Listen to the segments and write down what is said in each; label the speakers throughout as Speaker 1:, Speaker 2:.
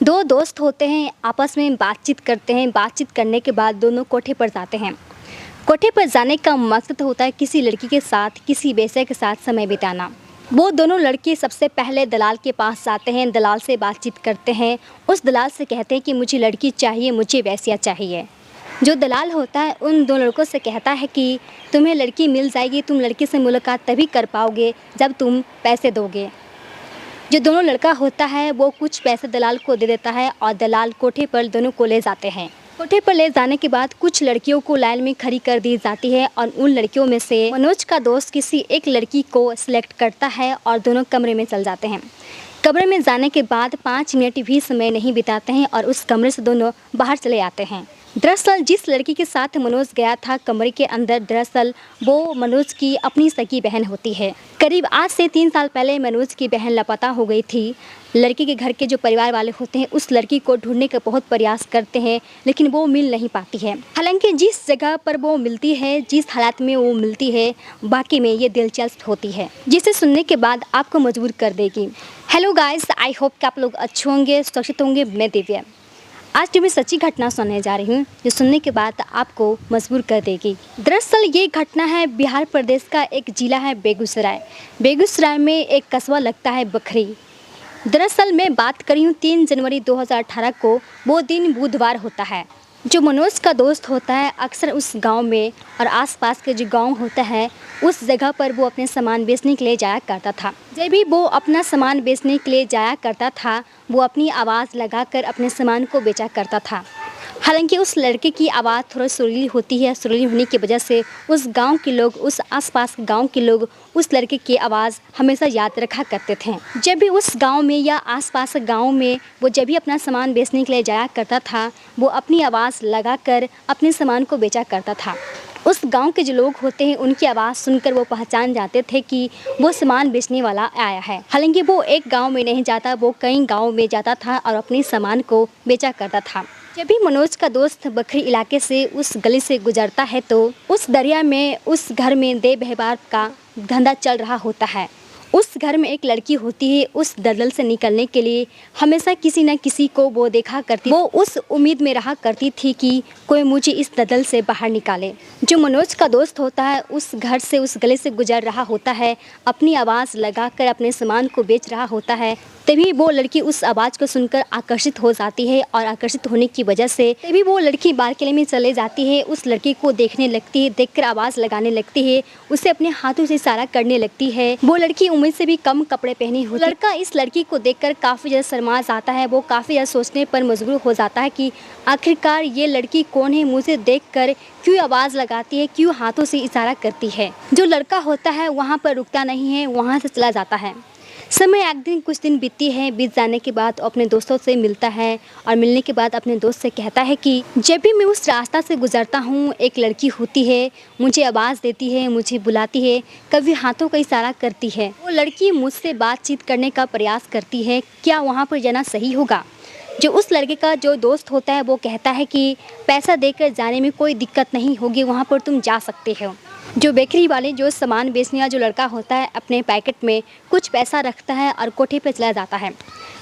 Speaker 1: दो दोस्त होते हैं, आपस में बातचीत करते हैं। बातचीत करने के बाद दोनों कोठे पर जाते हैं। कोठे पर जाने का मकसद होता है किसी लड़की के साथ, किसी वेश्या के साथ समय बिताना। वो दोनों लड़के सबसे पहले दलाल के पास जाते हैं, दलाल से बातचीत करते हैं। उस दलाल से कहते हैं कि मुझे लड़की चाहिए, मुझे वेश्या चाहिए। जो दलाल होता है उन दो लड़कों से कहता है कि तुम्हें लड़की मिल जाएगी, तुम लड़की से मुलाकात तभी कर पाओगे जब तुम पैसे दोगे। जो दोनों लड़का होता है वो कुछ पैसे दलाल को दे देता है और दलाल कोठे पर दोनों को ले जाते हैं। कोठे पर ले जाने के बाद कुछ लड़कियों को लाइन में खड़ी कर दी जाती है और उन लड़कियों में से मनोज का दोस्त किसी एक लड़की को सिलेक्ट करता है और दोनों कमरे में चल जाते हैं। कमरे में जाने के बाद 5 मिनट भी समय नहीं बिताते हैं और उस कमरे से दोनों बाहर चले आते हैं। दरअसल जिस लड़की के साथ मनोज गया था कमरे के अंदर, दरअसल वो मनोज की अपनी सगी बहन होती है। करीब आज से 3 साल पहले मनोज की बहन लापता हो गई थी। लड़की के घर के जो परिवार वाले होते हैं उस लड़की को ढूंढने का बहुत प्रयास करते हैं, लेकिन वो मिल नहीं पाती है। हालांकि जिस जगह पर वो मिलती है, जिस हालात में वो मिलती है, वाकई में ये दिलचस्प होती है, जिसे सुनने के बाद आपको मजबूर कर देगी। हेलो गाइस, आई होप कि आप लोग अच्छे होंगे, सुरक्षित होंगे। मैं दिव्या आज जो मैं सच्ची घटना सुनने जा रही हूँ, जो सुनने के बाद आपको मजबूर कर देगी। दरअसल ये घटना है बिहार प्रदेश का एक जिला है बेगूसराय। बेगूसराय में एक कस्बा लगता है बखरी। दरअसल मैं बात कर रही हूँ 3 जनवरी 2018 को। वो दिन बुधवार होता है। जो मनोज का दोस्त होता है अक्सर उस गांव में और आसपास के जो गांव होता है उस जगह पर वो अपने सामान बेचने के लिए जाया करता था। जब भी वो अपना सामान बेचने के लिए जाया करता था वो अपनी आवाज़ लगाकर अपने सामान को बेचा करता था। हालांकि उस लड़के की आवाज़ थोड़ी सुरीली होती है। सुरीली होने की वजह से उस गांव के लोग, उस आसपास गांव के लोग उस लड़के की आवाज़ हमेशा याद रखा करते थे। जब भी उस गांव में या आसपास गांव में वो जब भी अपना सामान बेचने के लिए जाया करता था वो अपनी आवाज़ लगाकर अपने सामान को बेचा करता था। उस गांव के जो लोग होते हैं उनकी आवाज़ सुनकर वो पहचान जाते थे कि वो सामान बेचने वाला आया है। हालांकि वो एक गांव में नहीं जाता, वो कई गांव में जाता था और अपने सामान को बेचा करता था। जब भी मनोज का दोस्त बखरी इलाके से उस गली से गुजरता है तो उस दरिया में, उस घर में देह व्यवहार का धंधा चल रहा होता है। उस घर में एक लड़की होती है। उस दलदल से निकलने के लिए हमेशा किसी न किसी को वो देखा करती। वो उस उम्मीद में रहा करती थी कि कोई मुझे इस दलदल से बाहर निकाले। जो मनोज का दोस्त होता है उस घर से, उस गले से गुजर रहा होता है, अपनी आवाज़ लगाकर अपने सामान को बेच रहा होता है। तभी वो लड़की उस आवाज़ को सुनकर आकर्षित हो जाती है और आकर्षित होने की वजह से तभी वो लड़की बालकनी में चले जाती है। उस लड़की को देखने लगती है, देखकर आवाज़ लगाने लगती है, उसे अपने हाथों से इशारा करने लगती है। वो लड़की उम्मीद से भी कम कपड़े पहनी हुई। लड़का इस लड़की को देखकर काफ़ी ज़्यादा शर्मा जाता है। वो काफ़ी ज़्यादा सोचने पर मजबूर हो जाता है कि आखिरकार ये लड़की कौन है, मुझे देखकर क्यों आवाज़ लगाती है, क्यों हाथों से इशारा करती है। जो लड़का होता है वहाँ पर रुकता नहीं है, वहाँ से चला जाता है। समय एक दिन कुछ दिन बीती है। बीत जाने के बाद अपने दोस्तों से मिलता है और मिलने के बाद अपने दोस्त से कहता है कि जब भी मैं उस रास्ता से गुजरता हूँ एक लड़की होती है, मुझे आवाज़ देती है, मुझे बुलाती है, कभी हाथों का इशारा करती है। वो लड़की मुझसे बातचीत करने का प्रयास करती है, क्या वहाँ पर जाना सही होगा? जो उस लड़के का जो दोस्त होता है वो कहता है कि पैसा देकर जाने में कोई दिक्कत नहीं होगी, वहाँ पर तुम जा सकते हो। जो बेकरी वाले, जो सामान बेचने वाला जो लड़का होता है अपने पैकेट में कुछ पैसा रखता है और कोठे पे चला जाता है।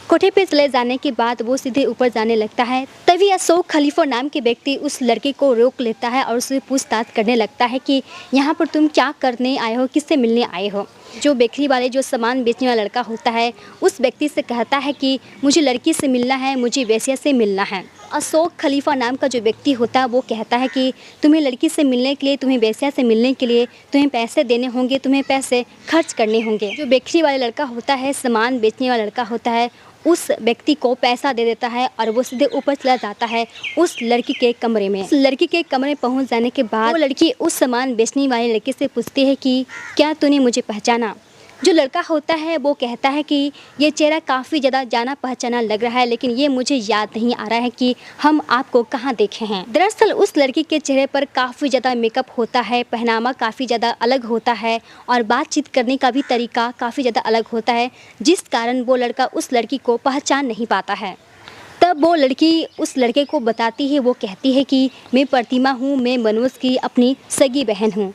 Speaker 1: कोठे पे चले जाने के बाद वो सीधे ऊपर जाने लगता है। तभी अशोक खलीफा नाम के व्यक्ति उस लड़के को रोक लेता है और उससे पूछताछ करने लगता है कि यहाँ पर तुम क्या करने आए हो, किससे मिलने आए हो। जो बेकरी वाले, जो सामान बेचने वाला लड़का होता है उस व्यक्ति से कहता है कि मुझे लड़की से मिलना है, मुझे वेश्या से मिलना है। अशोक खलीफा नाम का जो व्यक्ति होता है वो कहता है कि तुम्हें लड़की से मिलने के लिए, तुम्हें वेश्या से मिलने के लिए तुम्हें पैसे देने होंगे, तुम्हें पैसे खर्च करने होंगे। जो बेकरी वाले लड़का होता है, सामान बेचने वाला लड़का होता है, उस व्यक्ति को पैसा दे देता है और वो सीधे ऊपर चला जाता है उस लड़की के कमरे में। उस लड़की के कमरे में पहुंच जाने के बाद वो लड़की उस सामान बेचने वाले लड़के से पूछती है कि क्या तूने मुझे पहचाना? जो लड़का होता है वो कहता है कि ये चेहरा काफ़ी ज़्यादा जाना पहचाना लग रहा है, लेकिन ये मुझे याद नहीं आ रहा है कि हम आपको कहाँ देखे हैं। दरअसल उस लड़की के चेहरे पर काफ़ी ज़्यादा मेकअप होता है, पहनावा काफ़ी ज़्यादा अलग होता है और बातचीत करने का भी तरीका काफ़ी ज़्यादा अलग होता है, जिस कारण वो लड़का उस लड़की को पहचान नहीं पाता है। तब वो लड़की उस लड़के को बताती है, वो कहती है कि मैं प्रतिमा हूँ, मैं मनोज की अपनी सगी बहन हूँ।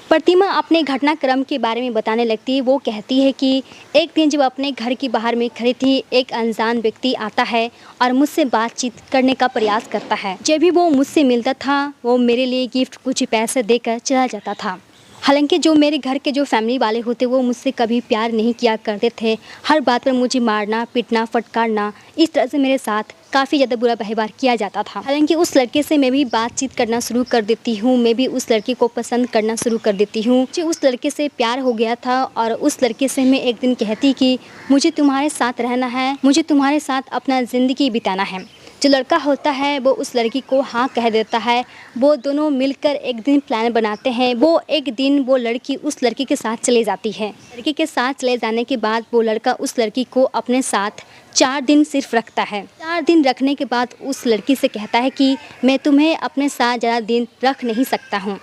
Speaker 1: प्रतिमा अपने घटनाक्रम के बारे में बताने लगती है। वो कहती है कि एक दिन जब अपने घर के बाहर में खड़ी थी, एक अनजान व्यक्ति आता है और मुझसे बातचीत करने का प्रयास करता है। जब भी वो मुझसे मिलता था, वो मेरे लिए गिफ्ट कुछ पैसे देकर चला जाता था। हालांकि जो मेरे घर के जो फैमिली वाले होते वो मुझसे कभी प्यार नहीं किया करते थे। हर बात पर मुझे मारना, पीटना, फटकारना, इस तरह से मेरे साथ काफ़ी ज़्यादा बुरा व्यवहार किया जाता था। हालांकि उस लड़के से मैं भी बातचीत करना शुरू कर देती हूँ, मैं भी उस लड़के को पसंद करना शुरू कर देती हूँ। मुझे उस लड़के से प्यार हो गया था और उस लड़के से मैं एक दिन कहती कि मुझे तुम्हारे साथ रहना है, मुझे तुम्हारे साथ अपना ज़िंदगी बिताना है। जो लड़का होता है वो उस लड़की को हाँ कह देता है। वो दोनों मिलकर एक दिन प्लान बनाते हैं। वो एक दिन वो लड़की उस लड़के के साथ चले जाती है। लड़के के साथ चले जाने के बाद वो लड़का उस लड़की को अपने साथ 4 दिन सिर्फ रखता है। 4 दिन रखने के बाद उस लड़की से कहता है कि मैं तुम्हें अपने साथ ज़्यादा दिन रख नहीं सकता हूँ,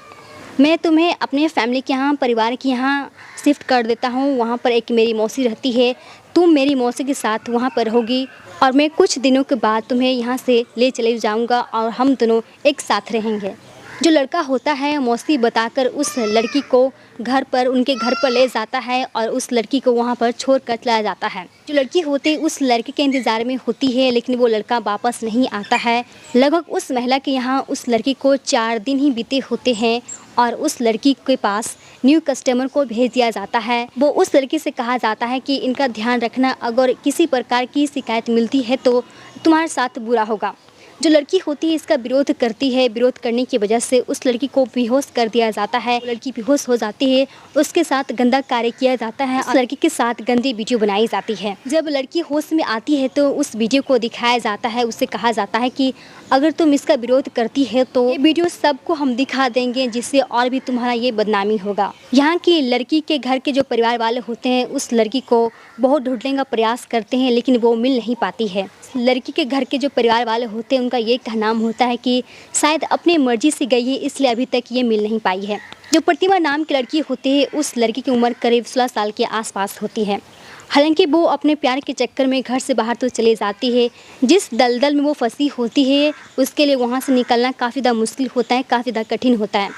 Speaker 1: मैं तुम्हें अपने फैमिली के यहाँ, परिवार के यहाँ शिफ्ट कर देता हूँ। वहाँ पर एक मेरी मौसी रहती है, तुम मेरी मौसी के साथ वहाँ पर रहोगी और मैं कुछ दिनों के बाद तुम्हें यहाँ से ले चले जाऊँगा और हम दोनों एक साथ रहेंगे। जो लड़का होता है मौसी बताकर उस लड़की को घर पर, उनके घर पर ले जाता है और उस लड़की को वहाँ पर छोड़ कर चला जाता है। जो लड़की होती उस लड़के के इंतज़ार में होती है, लेकिन वो लड़का वापस नहीं आता है। लगभग उस महिला के यहाँ उस लड़की को 4 दिन ही बीते होते हैं और उस लड़की के पास न्यू कस्टमर को भेज दिया जाता है। वो उस लड़की से कहा जाता है कि इनका ध्यान रखना, अगर किसी प्रकार की शिकायत मिलती है तो तुम्हारे साथ बुरा होगा। जो लड़की होती है इसका विरोध करती है। विरोध करने की वजह से उस लड़की को बेहोश कर दिया जाता है। लड़की बेहोश हो जाती है, उसके साथ गंदा कार्य किया जाता है। उस लड़की के साथ गंदी वीडियो बनाई जाती है। जब लड़की होश में आती है तो उस वीडियो को दिखाया जाता है। उससे कहा जाता है कि अगर तुम इसका विरोध करती है तो ये वीडियो सबको हम दिखा देंगे, जिससे और भी तुम्हारा ये बदनामी होगा। यहाँ की लड़की के घर के जो परिवार वाले होते हैं उस लड़की को बहुत ढूंढने का प्रयास करते हैं, लेकिन वो मिल नहीं पाती है। लड़की के घर के जो परिवार वाले होते हैं उनका ये कहना होता है कि शायद अपनी मर्जी से गई है, इसलिए अभी तक ये मिल नहीं पाई है। जो प्रतिमा नाम की लड़की होती है उस लड़की की उम्र करीब 16 साल के आसपास होती है। हालांकि वो अपने प्यार के चक्कर में घर से बाहर तो चले जाती है। जिस दलदल में वो फंसी होती है उसके लिए वहाँ से निकलना काफ़ी ज़्यादा मुश्किल होता है, काफ़ी ज़्यादा कठिन होता है।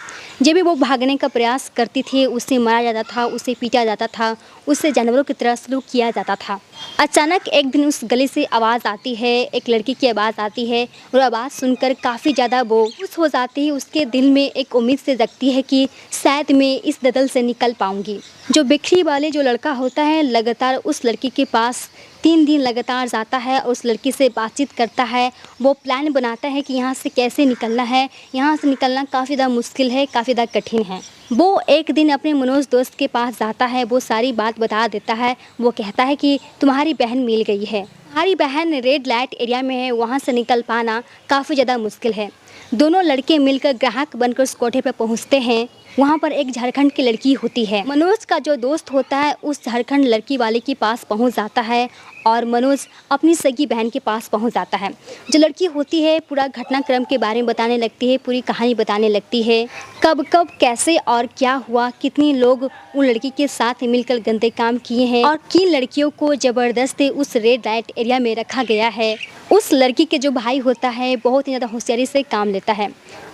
Speaker 1: जब भी वो भागने का प्रयास करती थी उसे मारा जाता था, उसे पीटा जाता था, उसे जानवरों की तरह सलूक किया जाता था। अचानक एक दिन उस गली से आवाज़ आती है, एक लड़की की आवाज़ आती है और आवाज़ सुनकर काफ़ी ज़्यादा वो खुश हो जाती है। उसके दिल में एक उम्मीद से जगती है कि शायद मैं इस दलदल से निकल पाऊँगी। जो बिखरी वाले जो लड़का होता है लगातार उस लड़की के पास 3 दिन लगातार जाता है और उस लड़की से बातचीत करता है। वो प्लान बनाता है कि यहाँ से कैसे निकलना है। यहाँ से निकलना काफ़ी ज़्यादा मुश्किल है, काफ़ी ज़्यादा कठिन है। वो एक दिन अपने मनोज दोस्त के पास जाता है, वो सारी बात बता देता है। वो कहता है कि तुम्हारी बहन मिल गई है, तुम्हारी बहन रेड लाइट एरिया में है, वहाँ से निकल पाना काफ़ी ज़्यादा मुश्किल है। दोनों लड़के मिलकर ग्राहक बनकर उस कोठे पर पहुँचते हैं। वहाँ पर एक झारखंड की लड़की होती है। मनोज का जो दोस्त होता है उस झारखंड लड़की वाले के पास पहुँच जाता है और मनोज अपनी सगी बहन के पास पहुँच जाता है। जो लड़की होती है पूरा घटनाक्रम के बारे में बताने लगती है, पूरी कहानी बताने लगती है, कब कब कैसे और क्या हुआ, कितने लोग उन लड़की के साथ मिलकर गंदे काम किए हैं और किन लड़कियों को ज़बरदस्ती उस रेड लाइट एरिया में रखा गया है। उस लड़की के जो भाई होता है बहुत ही ज़्यादा होशियारी से काम लेता है।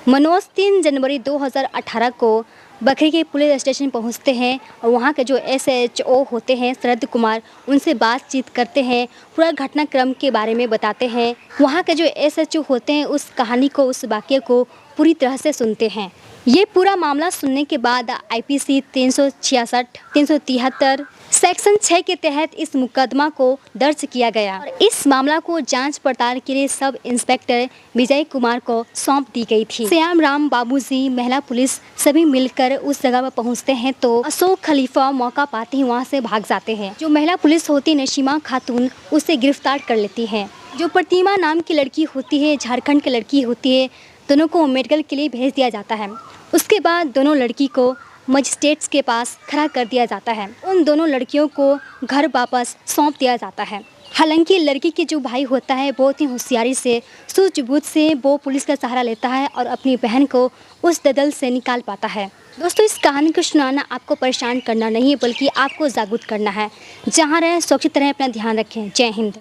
Speaker 1: मनोज 3 जनवरी 2018 को बखरी के पुलिस स्टेशन पहुंचते हैं और वहां के जो SHO होते हैं शरद कुमार, उनसे बातचीत करते हैं, पूरा घटनाक्रम के बारे में बताते हैं। वहां के जो SHO होते हैं उस कहानी को, उस वाक़ये को पूरी तरह से सुनते हैं। ये पूरा मामला सुनने के बाद IPC 366, 373 सेक्शन 6 के तहत इस मुकदमा को दर्ज किया गया और इस मामला को जांच पड़ताल के लिए सब इंस्पेक्टर विजय कुमार को सौंप दी गई थी। श्याम राम बाबूजी, महिला पुलिस सभी मिलकर उस जगह पर पहुंचते हैं तो अशोक खलीफा मौका पाते ही वहां से भाग जाते हैं। जो महिला पुलिस होती नशीमा खातून उसे गिरफ्तार कर लेती है। जो प्रतिमा नाम की लड़की होती है, झारखंड की लड़की होती है, दोनों को मेडिकल के लिए भेज दिया जाता है। उसके बाद दोनों लड़की को मजिस्ट्रेट्स के पास खड़ा कर दिया जाता है। उन दोनों लड़कियों को घर वापस सौंप दिया जाता है। हालांकि लड़की के जो भाई होता है बहुत ही होशियारी से, सूझबूझ से वो पुलिस का सहारा लेता है और अपनी बहन को उस दलदल से निकाल पाता है। दोस्तों, इस कहानी को सुनाना आपको परेशान करना नहीं है बल्कि आपको जागरूक करना है। जहाँ रहें सुरक्षित रहें, अपना ध्यान रखें। जय हिंद।